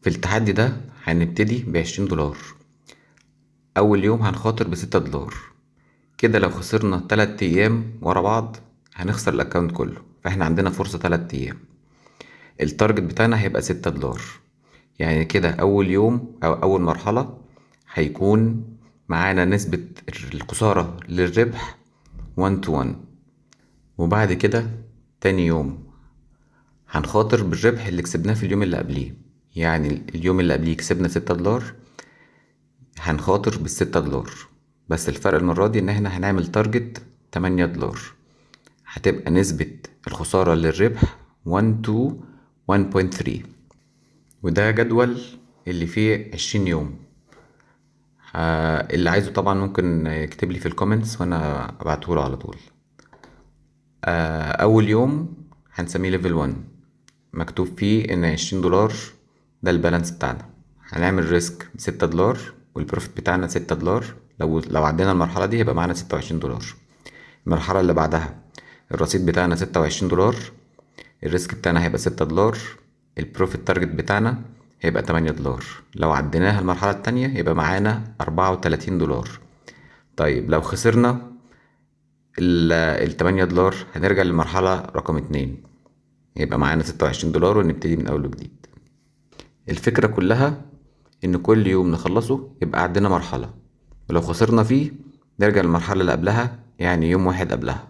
في التحدي ده هنبتدي ب20 دولار. أول يوم هنخاطر ب6 دولار. كده لو خسرنا 3 أيام ورا بعض هنخسر الأكاونت كله، فاحنا عندنا فرصة 3 أيام. التارجت بتاعنا هيبقى 6 دولار. يعني كده أول يوم أو أول مرحلة هيكون معانا نسبة الخسارة للربح 1 to 1. وبعد كده تاني يوم هنخاطر بالربح اللي كسبناه في اليوم اللي قبليه. يعني اليوم اللي قبليه كسبنا 6 دولار، هنخاطر بال6 دولار. بس الفرق المرة دي ان احنا هنعمل تارجت 8 دولار. هتبقى نسبة الخسارة للربح 1 to 1.3. وده جدول اللي فيه 20 يوم. اللي عايزه طبعا ممكن يكتب لي في الكومنتس وانا ابعتهوله على طول. اول يوم هنسميه ليفل 1، مكتوب فيه ان 20 دولار ده البالانس بتاعنا. هنعمل ريسك ب6 دولار والبروفيت بتاعنا 6 دولار. لو عدينا المرحلة دي هيبقى معانا 26 دولار. المرحلة اللي بعدها الرصيد بتاعنا 26 دولار، الريسك بتاعنا هيبقى 6 دولار، البروفيت تارجت بتاعنا هيبقى 8 دولار. لو عديناها المرحلة التانية يبقى معانا 34 دولار. طيب لو خسرنا ال8 دولار هنرجع للمرحلة رقم 2، يبقى معانا 26 دولار ونبتدي من أول وجديد. الفكرة كلها إن كل يوم نخلصه يبقى عندنا مرحلة، ولو خسرنا فيه نرجع للمرحلة اللي قبلها، يعني يوم واحد قبلها.